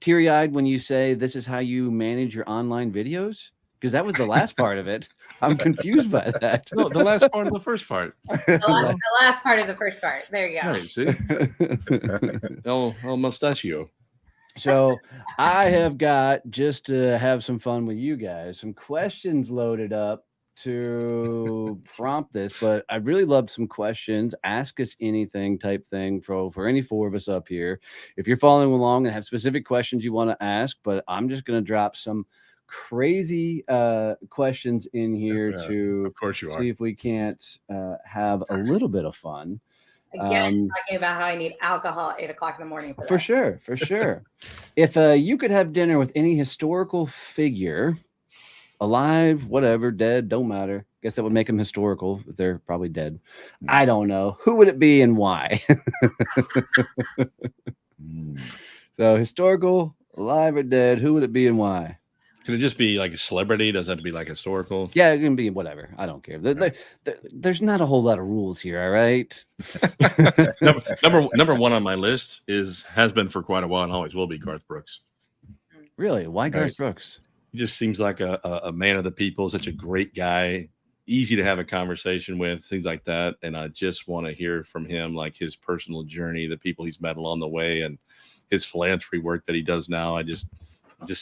teary-eyed when you say this is how you manage your online videos, because that was the last part of it. I'm confused by that. No, the last part of the first part. The last part of the first part. There you go. Right, see? El mustachio. So I have got, just to have some fun with you guys, some questions loaded up to prompt this, but I'd really love some questions. Ask us anything type thing for any 4 of us up here. If you're following along and have specific questions you want to ask, but I'm just going to drop some crazy questions in here to of course you see if we can't have a little bit of fun. Again, talking about how I need alcohol at 8 o'clock in the morning. For sure. If you could have dinner with any historical figure, alive, whatever, dead, don't matter. Guess that would make them historical if they're probably dead. I don't know. Who would it be and why? So historical, alive or dead, who would it be and why? Can it just be like a celebrity? Does it have to be like historical? Yeah, it can be whatever. I don't care. There's not a whole lot of rules here, all right? number 1 on my list has been for quite a while and always will be Garth Brooks. Really? Why Garth Brooks? He just seems like a man of the people, such a great guy, easy to have a conversation with, things like that. And I just want to hear from him, like his personal journey, the people he's met along the way, and his philanthropy work that he does now. It just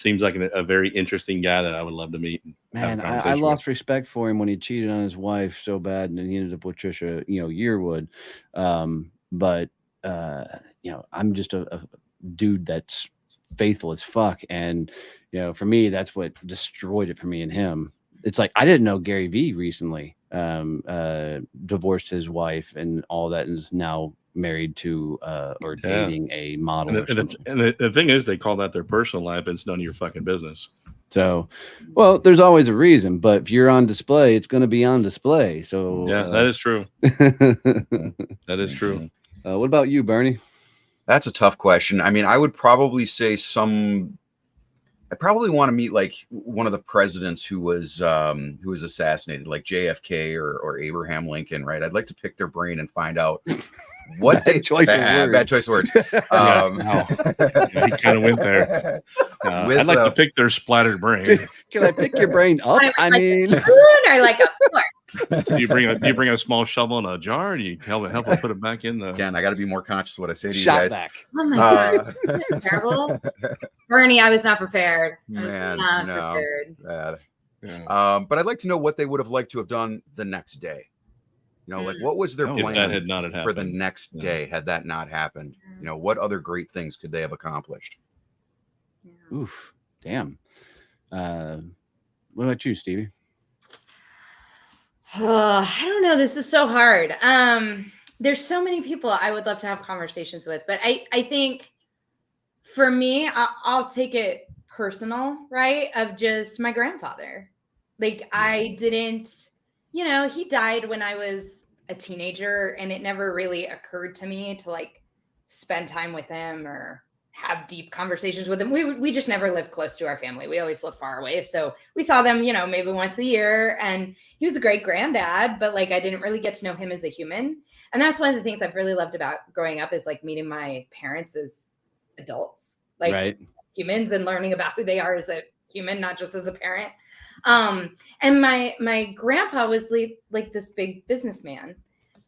seems like a very interesting guy that I would love to meet. Man, I lost respect for him when he cheated on his wife so bad, and then he ended up with Trisha, Yearwood. But I'm just a dude that's faithful as fuck, and for me, that's what destroyed it for me and him. It's like, I didn't know Gary Vee recently divorced his wife and all that, and is now married to or dating a model. And the thing is, they call that their personal life, and it's none of your fucking business. So, well, there's always a reason, but if you're on display, it's going to be on display. So, Yeah, that is true. That is true. What about you, Bernie? That's a tough question. I mean, I would probably say I probably want to meet like one of the presidents who was assassinated, like JFK or Abraham Lincoln, right? I'd like to pick their brain and find out what bad choice of words. He kind of went there. I'd like to pick their splattered brain. Can I pick your brain up? I mean, a spoon or like a fork? Do you bring a small shovel in a jar? And you help her put it back in the. Again, I got to be more conscious of what I say to you shot guys. back. Oh my gosh, this is terrible. Bernie, I was not prepared. Man, prepared. But I'd like to know what they would have liked to have done the next day. You know, like what was their plan that had not for the next day had that not happened? You know, what other great things could they have accomplished? Oof, damn. What about you, Stevie? I don't know. This is so hard. There's so many people I would love to have conversations with, but I think for me, I'll take it personal, right? Of just my grandfather. Like I didn't, he died when I was a teenager, and it never really occurred to me to like spend time with him or have deep conversations with him. We just never lived close to our family. We always lived far away. So we saw them, maybe once a year, and he was a great granddad, but like, I didn't really get to know him as a human. And that's one of the things I've really loved about growing up is like meeting my parents as adults, like humans, and learning about who they are as a human, not just as a parent. And my grandpa was like this big businessman,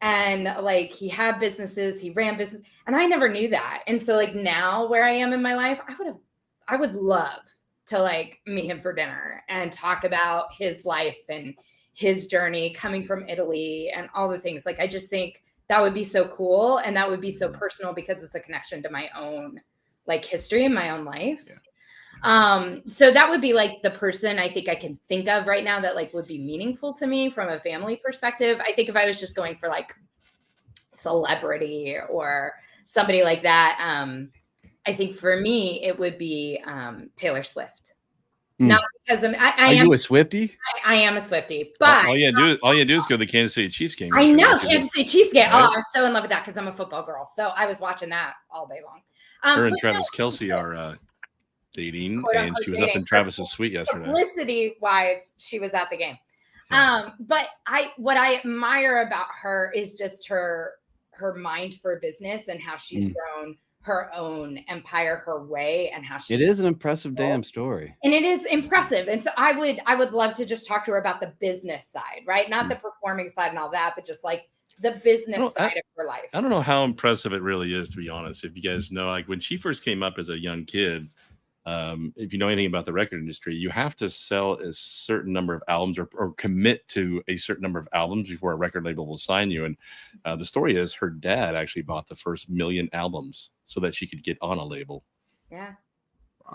and like he had businesses, he ran business, and I never knew that. And so like now where I am in my life, I would love to like meet him for dinner and talk about his life and his journey coming from Italy and all the things. Like I just think that would be so cool, and that would be so personal because it's a connection to my own like history in my own life. So that would be like the person I think I can think of right now that like would be meaningful to me from a family perspective. I think if I was just going for like celebrity or somebody like that, I think for me it would be Taylor Swift. Not because I am you a Swiftie? I am a Swiftie, but all you do is go to the Kansas City Chiefs game. I know Kansas City Chiefs game. Right? Oh, I'm so in love with that because I'm a football girl. So I was watching that all day long. Her and Travis Kelce are dating, and she was up in Travis's suite yesterday. Publicity wise, she was at the game. But what I admire about her is just her mind for business and how she's grown her own empire her way, and how she. It is an impressive damn story. And it is impressive. And so I would love to just talk to her about the business side, right? Not the performing side and all that, but just like the business side of her life. I don't know how impressive it really is, to be honest. If you guys know, like when she first came up as a young kid, if you know anything about the record industry, you have to sell a certain number of albums or commit to a certain number of albums before a record label will sign you. And the story is her dad actually bought the first 1 million albums so that she could get on a label. Yeah.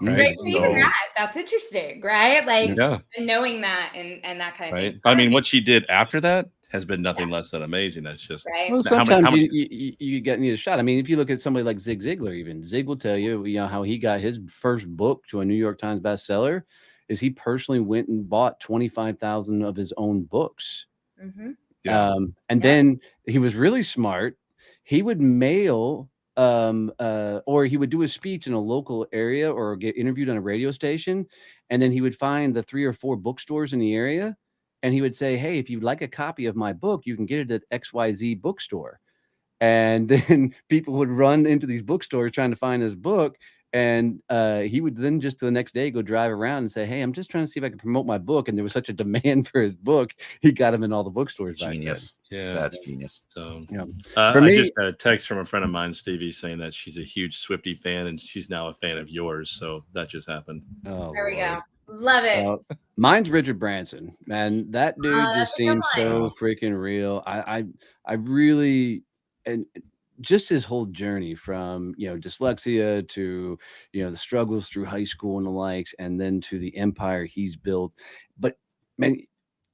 Right. So, even that's interesting, right? Like knowing that and that kind of thing. I mean, what she did after that has been nothing less than amazing. That's just well, sometimes you need a shot. I mean, if you look at somebody like Zig Ziglar, even Zig will tell you, how he got his first book to a New York Times bestseller is he personally went and bought 25,000 of his own books. And then he was really smart. He would mail or he would do a speech in a local area or get interviewed on a radio station, and then he would find the 3 or 4 bookstores in the area. And he would say, hey, if you'd like a copy of my book, you can get it at XYZ bookstore. And then people would run into these bookstores trying to find his book. And he would then just the next day go drive around and say, hey, I'm just trying to see if I can promote my book. And there was such a demand for his book. He got him in all the bookstores. Genius. Yeah. That's genius. So for me, I just got a text from a friend of mine, Stevie, saying that she's a huge Swiftie fan and she's now a fan of yours. So that just happened. Oh, there we go. Love it. Mine's Richard Branson, man. That dude just seems so freaking real. I really, and just his whole journey from dyslexia to the struggles through high school and the likes, and then to the empire he's built. But man,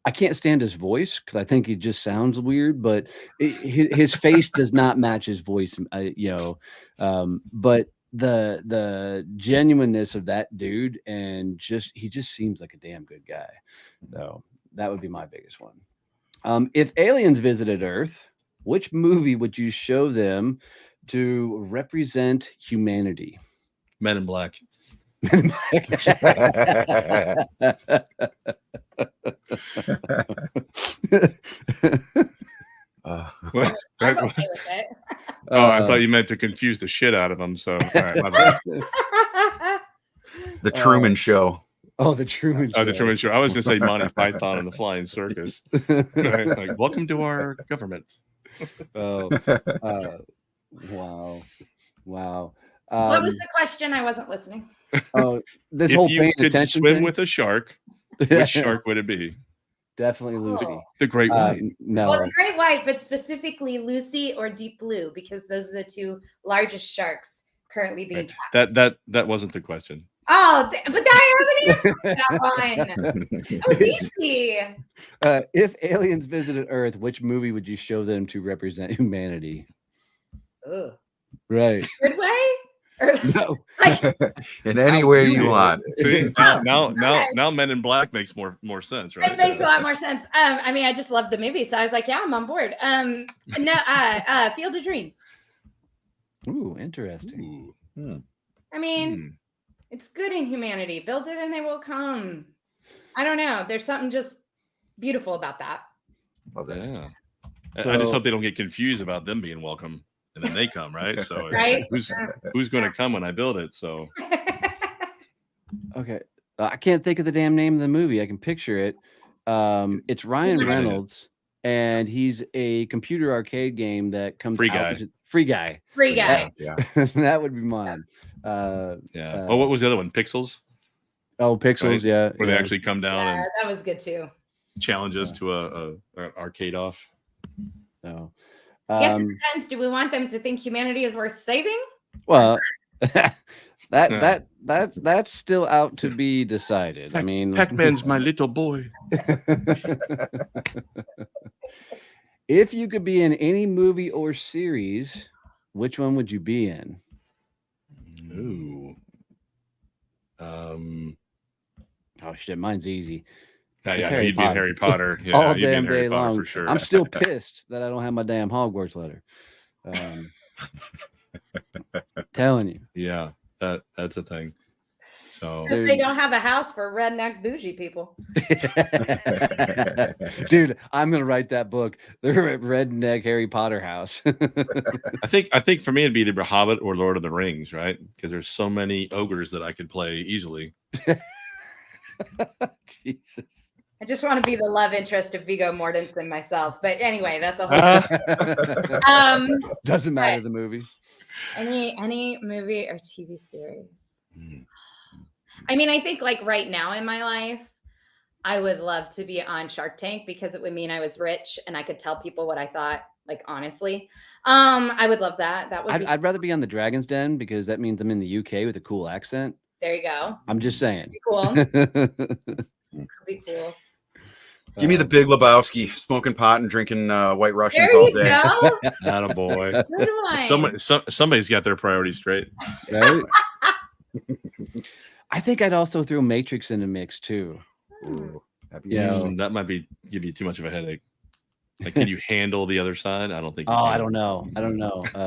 I can't stand his voice because I think he just sounds weird. But his face does not match his voice, but the genuineness of that dude, and he just seems like a damn good guy. So that would be my biggest one. If aliens visited Earth, which movie would you show them to represent humanity? Men in Black. What? I'm okay with it. Oh, I thought you meant to confuse the shit out of them. So, all right, my bad. The Truman Show. Oh, the Truman Show. Oh, the Truman Show. I was going to say Monty Python and the Flying Circus. Right? Like, welcome to our government. Oh, wow. Wow. What was the question? I wasn't listening. Oh, this If whole you paying could attention swim thing? with a shark, which shark would it be? Definitely Lucy. Oh. The Great White. No. Well, the Great White, but specifically Lucy or Deep Blue, because those are the two largest sharks currently being trapped. That wasn't the question. Oh, but I haven't answered that one. That was easy. If aliens visited Earth, which movie would you show them to represent humanity? Ugh. Right. Good way? Or, No. like, In any way you want. See, Oh, now Men in Black makes more sense, right? it makes a lot more sense. I mean, I just love the movie, so I was like, yeah, I'm on board. No, Field of Dreams. Ooh, interesting. Ooh. I mean, it's good in humanity. Build it and they will come. I don't know. There's something just beautiful about that. Love that. Yeah. So- I just hope they don't get confused about them being welcome and then they come, right? So it's Right? like, who's going to come when I build it? So Okay. I can't think of the damn name of the movie. I can picture it. It's Ryan Free Guy. Reynolds, and he's a computer arcade game that comes Free out. Guy. Free Guy. Free guy. Yeah. That would be mine. yeah. Oh, what was the other one? Pixels, Oh, Pixels, Right? yeah. where they yeah. actually come down Yeah, and that was good too. challenge us to a arcade off. No. I guess it depends. Do we want them to think humanity is worth saving? Well, that's still out to be decided. I mean, Pac-Man's my little boy. if you could be in any movie or series, which one would you be in? Ooh. Oh shit, mine's easy. Yeah, It's yeah, Harry you'd be in Potter. Harry Potter. Yeah, All you'd be in damn Harry day Potter long. for sure. I'm still pissed that I don't have my damn Hogwarts letter. Telling you. Yeah, that's a thing. So Because they don't have a house for redneck bougie people. Dude, I'm gonna write that book. The redneck Harry Potter house. I think for me it'd be either Hobbit or Lord of the Rings, right? Because there's so many ogres that I could play easily. Jesus. I just want to be the love interest of Viggo Mortensen myself. But anyway, that's a whole Doesn't matter right. the movie. any movie or TV series. I mean, I think like right now in my life, I would love to be on Shark Tank because it would mean I was rich and I could tell people what I thought, like honestly. I would love that. That would be I'd rather be on the Dragon's Den because that means I'm in the UK with a cool accent. there you go. I'm just saying. Be cool. Could be cool. Give me the Big Lebowski, smoking pot and drinking White Russians There all you day. go. Attaboy. Good one. Somebody's got their priorities straight. Right? I think I'd also throw Matrix in the mix too. Ooh, that'd be Yeah. interesting. That might give you too much of a headache. Like, can you handle the other side? I don't think. You Oh, can. I don't know. I don't know. I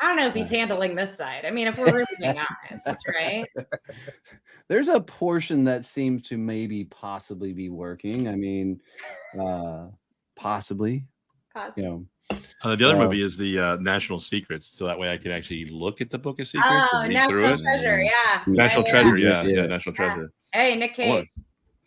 don't know if he's handling this side. I mean, if we're really being honest, right? There's a portion that seems to maybe possibly be working. I mean, possibly. Possibly. You know. The other movie is the National Secrets, so that way I can actually look at the Book of Secrets. Oh, and read through National it. Treasure, yeah. National Yeah, Treasure, yeah. yeah, National Treasure. Hey, Nick Cage.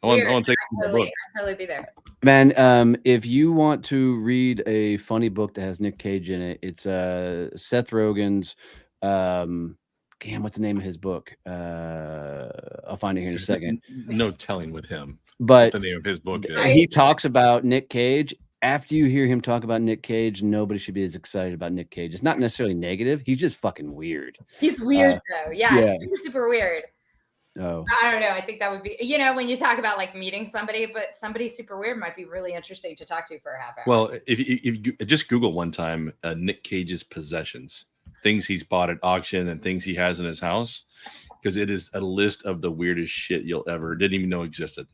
I want Weird. to take the book. I'd totally be there. Man, if you want to read a funny book that has Nick Cage in it, it's Seth Rogen's what's the name of his book? I'll find it here in a second. No telling with him But what the name of his book is. he talks about Nick Cage. After you hear him talk about Nick Cage, nobody should be as excited about Nick Cage. It's not necessarily negative. He's just fucking weird. He's weird though. Yeah, yeah. super, super weird. Oh, I don't know. I think that would be, when you talk about like meeting somebody, but somebody super weird might be really interesting to talk to for a half hour. Well, if you just Google one time Nick Cage's possessions, things he's bought at auction and things he has in his house, because it is a list of the weirdest shit you'll ever didn't even know existed.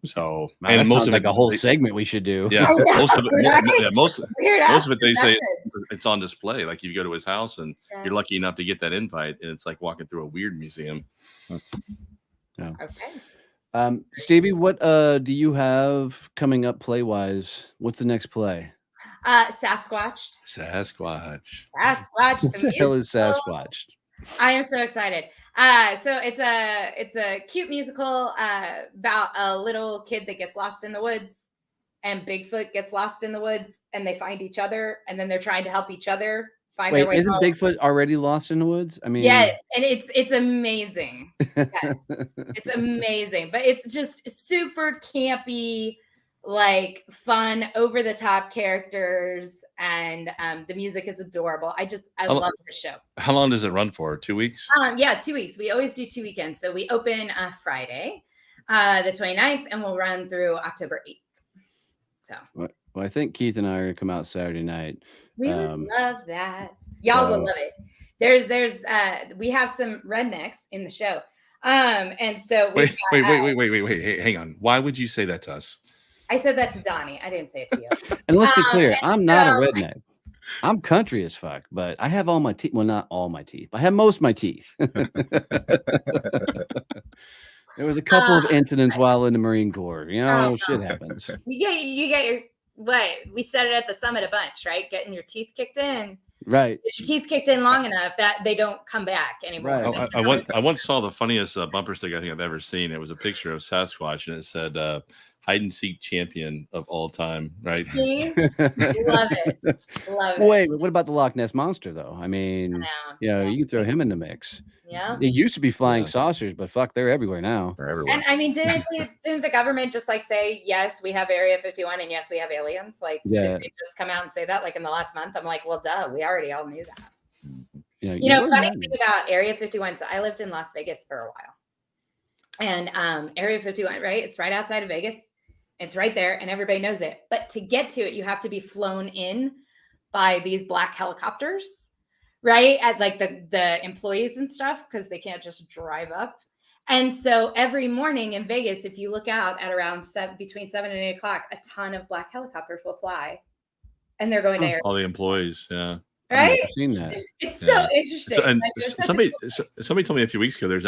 So, Wow, and that most sounds of like it, a whole segment we should do. yeah, I know, most of it, right? yeah, most Weird most of it, they say possessions. it's on display. Like you go to his house and Yeah. you're lucky enough to get that invite, and it's like walking through a weird museum. Yeah. Okay. Stevie, what do you have coming up play wise? What's the next play? Sasquatch. Sasquatch. Sasquatch. What The the hell is musical. Sasquatch? I am so excited. So it's a cute musical about a little kid that gets lost in the woods, and Bigfoot gets lost in the woods, and they find each other, and then they're trying to help each other find their Wait, way isn't home. Bigfoot already lost in the woods? I mean, Yes, and it's amazing. Yes, it's amazing, but it's just super campy, like fun, over the top characters, and the music is adorable. I love the show. How long does it run for? 2 weeks? Yeah, 2 weeks. We always do 2 weekends. So we open Friday, the 29th, and we'll run through October 8th. So well, I think Keith and I are gonna come out Saturday night. we would love that. Y'all will love it. There's we have some rednecks in the show. And so wait, hey, hang on. Why would you say that to us? I said that to Donnie. I didn't say it to you. And let's be clear, and I'm not a redneck. I'm country as fuck, but I have all my teeth. Well, not all my teeth. I have most of my teeth. There was a couple of incidents while in the Marine Corps. You know, shit happens. You get your what? We said it at the summit a bunch, right? Getting your teeth kicked in. Right. Get your teeth kicked in long enough that they don't come back anymore. Right. Oh, I once saw the funniest bumper sticker I think I've ever seen. It was a picture of Sasquatch, and it said hide and seek champion of all time, right? See? Love it. Love it. Wait, what about the Loch Ness Monster, though? I mean, you can throw him in the mix. Yeah. It used to be flying saucers, but fuck, they're everywhere now. They're everywhere. And I mean, didn't the government just like say, yes, we have Area 51 and yes, we have aliens? Like, did they just come out and say that like in the last month? I'm like, well, duh, we already all knew that. Funny thing about Area 51. So I lived in Las Vegas for a while. And Area 51, right? It's right outside of Vegas. It's right there and everybody knows it. But to get to it, you have to be flown in by these black helicopters, right? At like the employees and stuff, because they can't just drive up. And so every morning in Vegas, if you look out at around between 7 and 8 o'clock, a ton of black helicopters will fly. And they're going to Area. All the employees, yeah. Right? I've seen that. It's so interesting. So, and somebody told me a few weeks ago, there's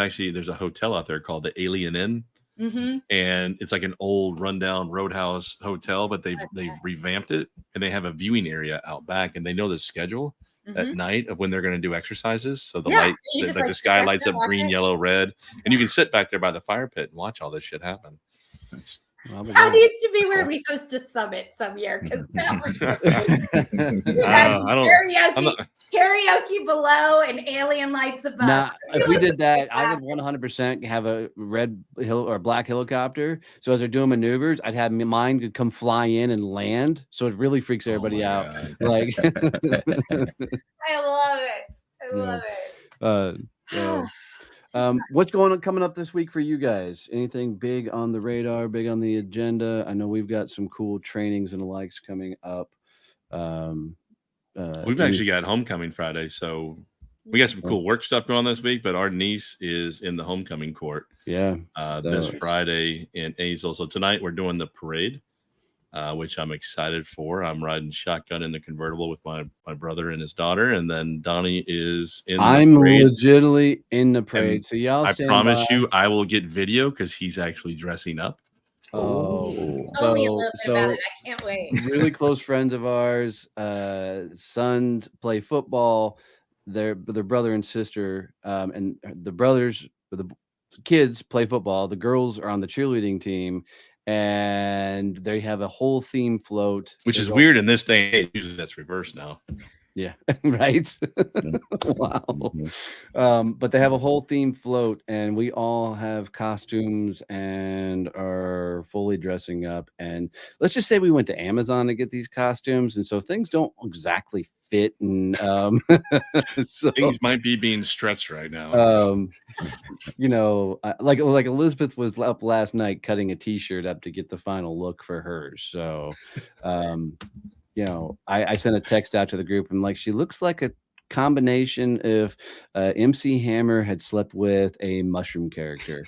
a hotel out there called the Alien Inn. Mm-hmm. And it's like an old rundown roadhouse hotel, but they've revamped it, and they have a viewing area out back, and they know the schedule at night of when they're going to do exercises. So the sky lights up green, yellow, red, and you can sit back there by the fire pit and watch all this shit happen. That needs to be where we host a summit some year, because that was karaoke below and alien lights above. Nah, if we did that, I would 100% have a red or black helicopter. So as they're doing maneuvers, I'd have mine could come fly in and land. So it really freaks everybody out. Like, I love it. I love it. What's coming up this week for you guys? Anything big on the radar, big on the agenda? I know we've got some cool trainings and the likes coming up. We've actually got homecoming Friday, so we got some cool work stuff going on this week, but our niece is in the homecoming court this Friday in Azle. So tonight we're doing the parade, which I'm excited for. I'm riding shotgun in the convertible with my brother and his daughter, and then Donnie is in the parade. Legitimately in the parade. And so y'all I promise you I will get video because he's actually dressing up. Tell me a little bit about it. I can't wait. Really close friends of ours, sons play football. Their brother and sister, and the kids play football. The girls are on the cheerleading team, and they have a whole theme float, which is weird in this day and age. Usually that's reversed now. Yeah, right. Wow. But they have a whole theme float, and we all have costumes and are fully dressing up. And let's just say we went to Amazon to get these costumes, and so things don't exactly fit. And so, things might be being stretched right now. Like Elizabeth was up last night cutting a T-shirt up to get the final look for hers. So, I sent a text out to the group and like, she looks like a combination if MC Hammer had slept with a mushroom character.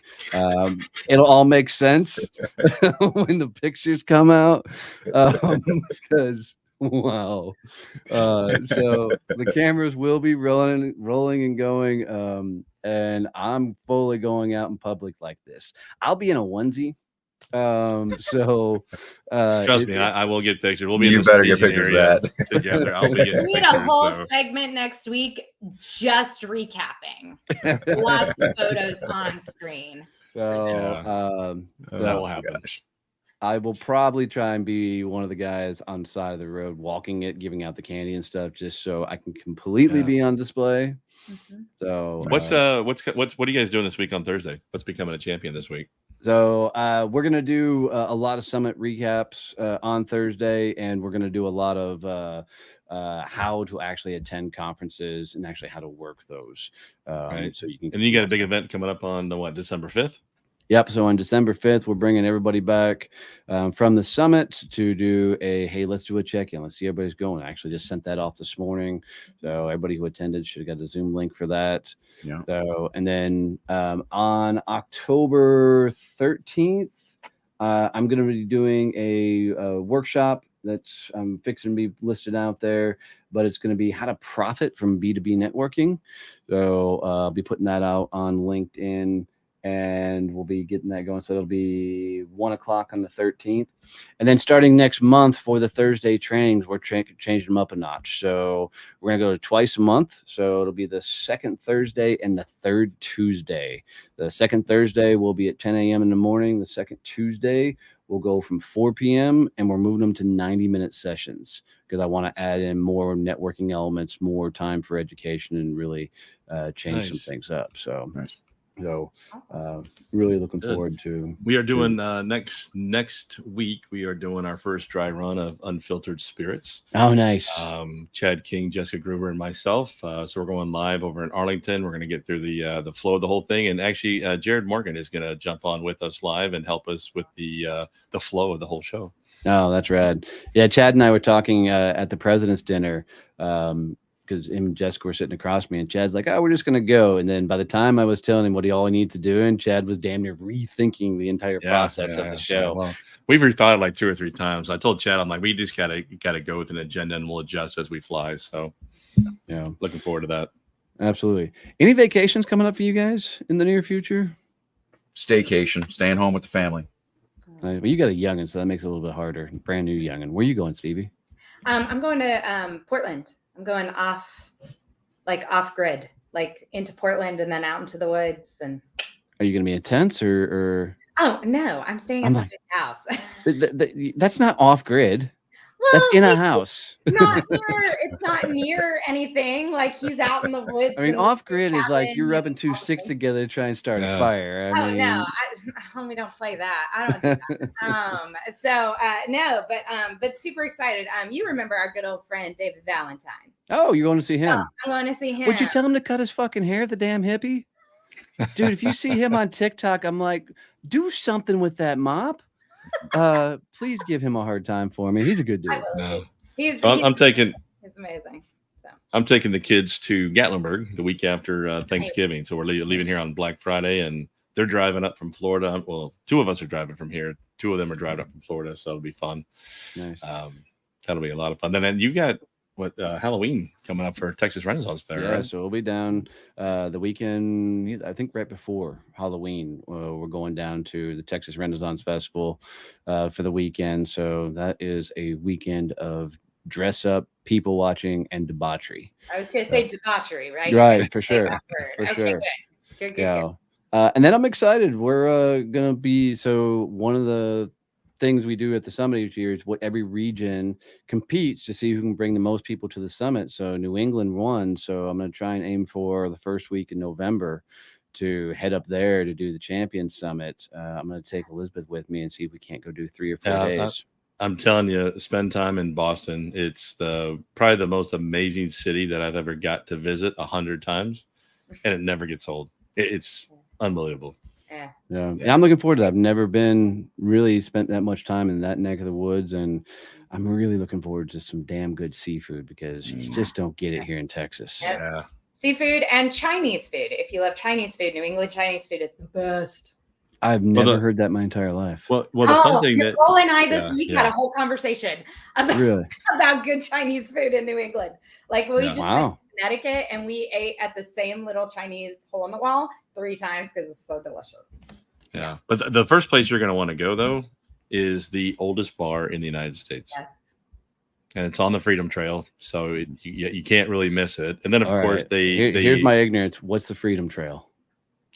It'll all make sense when the pictures come out. Because wow. So the cameras will be rolling and going. And I'm fully going out in public like this. I'll be in a onesie. So Trust me, I will get pictures. We'll be You in the better get staging pictures of area that. together. I'll be We getting need pictures. a whole So. segment next week just recapping. Lots of photos on screen. So That will happen. I will probably try and be one of the guys on the side of the road walking it, giving out the candy and stuff, just so I can completely be on display. So what are you guys doing this week on Thursday? What's becoming a champion this week? So we're gonna do a lot of summit recaps on Thursday, and we're gonna do a lot of how to actually attend conferences and actually how to work those. Right. So you can. And you got a big event coming up on December 5th. Yep. So on December 5th, we're bringing everybody back from the summit to do hey, let's do a check-in. Let's see everybody's going. I actually just sent that off this morning. So everybody who attended should have got a Zoom link for that. Yeah. So, and then on October 13th, I'm going to be doing a workshop that's fixing to be listed out there, but it's going to be how to profit from B2B networking. So I'll be putting that out on LinkedIn. And we'll be getting that going. So it'll be 1 o'clock on the 13th. And then starting next month for the Thursday trainings, we're changing them up a notch. So we're going to go to twice a month. So it'll be the second Thursday and the third Tuesday. The second Thursday will be at 10 a.m. in the morning. The second Tuesday will go from 4 p.m. and we're moving them to 90-minute sessions because I want to add in more networking elements, more time for education, and really change some things up. So nice. So really looking forward to. We are doing next week. We are doing our first dry run of Unfiltered Spirits. Oh, nice. Chad King, Jessica Gruber, and myself. So we're going live over in Arlington. We're going to get through the flow of the whole thing, and actually, Jared Morgan is going to jump on with us live and help us with the flow of the whole show. Oh, that's rad. Yeah, Chad and I were talking at the president's dinner. Because him and Jessica were sitting across me, and Chad's like, "Oh, we're just gonna go." And then by the time I was telling him what he all needs to do, and Chad was damn near rethinking the entire process of the show. Yeah. Well, we've rethought it like 2 or 3 times. I told Chad, I'm like, we just gotta go with an agenda, and we'll adjust as we fly. So, yeah, looking forward to that. Absolutely. Any vacations coming up for you guys in the near future? Staycation, staying home with the family. Well, you got a youngin', so that makes it a little bit harder. Brand new youngin'. Where are you going, Stevie? I'm going to Portland. I'm going off grid, like into Portland and then out into the woods. And are you going to be in tents or? Oh no, I'm staying in a big house. That's not off grid. Well, that's in a house. It's not near anything. Like he's out in the woods. I mean, off grid is like you're rubbing 2 sticks together to try and start a fire. I mean, no, we don't play that. I don't do that. But super excited. You remember our good old friend David Valentine? Oh, you're going to see him? I'm going to see him. Would you tell him to cut his fucking hair, the damn hippie? Dude, if you see him on TikTok, I'm like, do something with that mop. Please give him a hard time for me. He's a good dude. No. He's amazing. So. I'm taking the kids to Gatlinburg the week after Thanksgiving. So we're leaving here on Black Friday, and they're driving up from Florida. Well, 2 of us are driving from here. 2 of them are driving up from Florida, so it'll be fun. Nice. That'll be a lot of fun. Then you got Halloween coming up for Texas Renaissance Fair. Yeah, right? So we'll be down the weekend, I think right before Halloween. We're going down to the Texas Renaissance Festival for the weekend. So that is a weekend of dress up, people watching, and debauchery. I was going to say debauchery, right? Right, for sure. For okay, sure. Good. Yeah. And then I'm excited. We're going to be, so one of the things we do at the summit each year is what every region competes to see who can bring the most people to the summit. So New England won. So I'm going to try and aim for the first week in November to head up there to do the champion summit. I'm going to take Elizabeth with me and see if we can't go do 3 or 4 days. I'm telling you, spend time in Boston. It's probably the most amazing city that I've ever got to visit 100 times, and it never gets old. It's unbelievable. Yeah, I'm looking forward to that. I've never been really spent that much time in that neck of the woods, and I'm really looking forward to some damn good seafood because you just don't get it here in Texas. Yep. Yeah. Seafood and Chinese food. If you love Chinese food, New England Chinese food is the best. I've never heard that my entire life. Well, the fun thing that Nicole and I this week had a whole conversation about, really? about good Chinese food in New England. Like we just Wow. went to Connecticut and we ate at the same little Chinese hole in the wall 3 times because it's so delicious. Yeah. But the first place you're going to want to go, though, is the oldest bar in the United States. Yes. And it's on the Freedom Trail, so you can't really miss it. And then, of course, here's my ignorance. What's the Freedom Trail?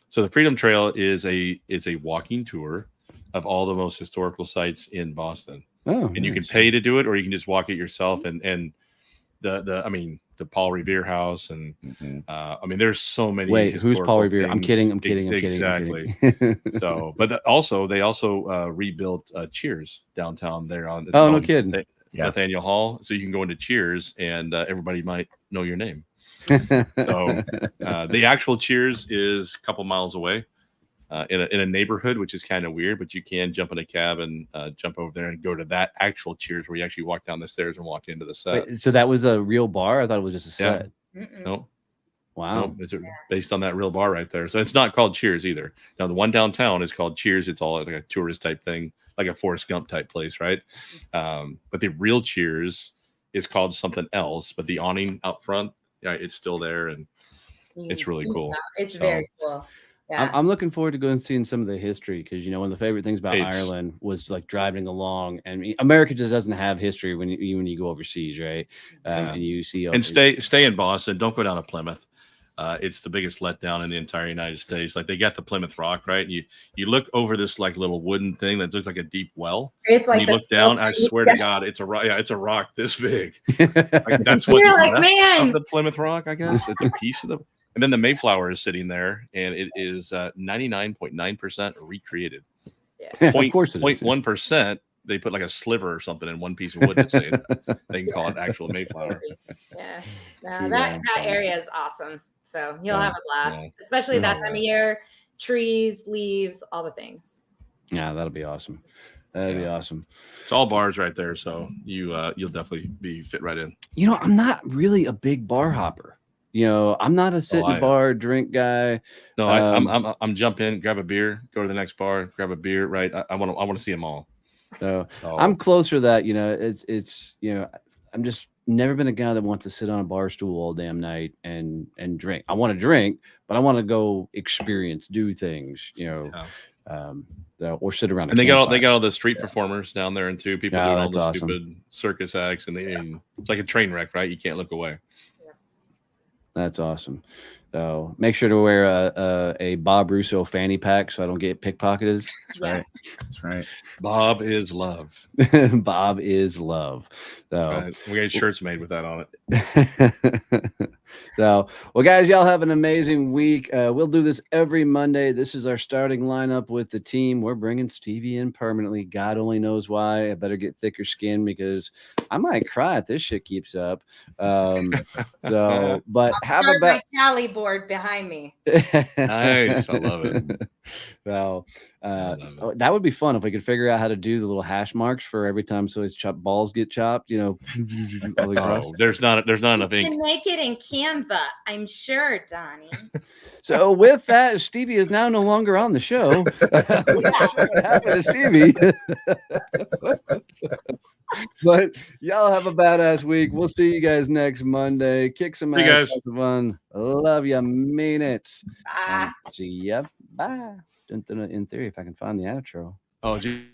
So the Freedom Trail is a walking tour of all the most historical sites in Boston. Oh, and you can pay to do it, or you can just walk it yourself. And the Paul Revere House, and I mean, there's so many. Wait, who's Paul Revere? Things. I'm kidding. Exactly. So, but they also rebuilt Cheers downtown there on. No kidding. Nathaniel Hall, so you can go into Cheers and everybody might know your name. So the actual Cheers is a couple miles away in a neighborhood, which is kind of weird, but you can jump in a cab and jump over there and go to that actual Cheers where you actually walk down the stairs and walk into the set. Wait, so that was a real bar? I thought it was just a set. No. Wow. No, it's based on that real bar right there. So it's not called Cheers either. Now the one downtown is called Cheers. It's all like a tourist type thing, like a Forrest Gump type place, right? But the real Cheers is called something else, but the awning out front, it's still there, and it's really cool. It's very cool. Yeah. I'm looking forward to going and seeing some of the history because one of the favorite things about Ireland was like driving along, and America just doesn't have history when you go overseas, right? And you see and stay in Boston. Don't go down to Plymouth. It's the biggest letdown in the entire United States. Like they got the Plymouth Rock, right? And you look over this like little wooden thing that looks like a deep well. It's like you look down. I swear to God, it's a rock. Yeah, it's a rock this big. Like, that's what's left of the Plymouth Rock, I guess. It's a piece of the. And then the Mayflower is sitting there, and it is 99.9% recreated. Yeah. Of course it is. 0.1%. They put like a sliver or something in one piece of wood to say they can call it actual Mayflower. Yeah, no, that area is awesome. So you'll have a blast, especially that time of year. Trees, leaves, all the things. Yeah, that'll be awesome. That'd be awesome. It's all bars right there, so you'll definitely be fit right in. I'm not really a big bar hopper. I'm not a sit in bar drink guy. No, I'm jump in, grab a beer, go to the next bar, grab a beer. Right, I want to see them all. So I'm closer to that. It's I'm just never been a guy that wants to sit on a bar stool all damn night and drink. I want to drink, but I want to go experience, do things. Or sit around. And they got all the street performers down there, and people doing all the stupid circus acts, and it's like a train wreck, right? You can't look away. That's awesome. So make sure to wear a Bob Russo fanny pack so I don't get pickpocketed. That's right. That's right. Bob is love. Bob is love. So right. We got shirts made with that on it. So, well, guys, y'all have an amazing week. We'll do this every Monday. This is our starting lineup with the team. We're bringing Stevie in permanently. God only knows why. I better get thicker skin because I might cry if this shit keeps up. So, but I'll start my tally board behind me. Nice. I love it. So, that would be fun if we could figure out how to do the little hash marks for every time somebody's balls get chopped. There's not enough ink. You can make it in Canva, I'm sure, Donnie. So with that, Stevie is now no longer on the show. What happened to Stevie? But y'all have a badass week. We'll see you guys next Monday. Kick some ass, have fun. Love you, mean it. Bye. See ya. Bye. In theory, if I can find the outro. Oh, gee.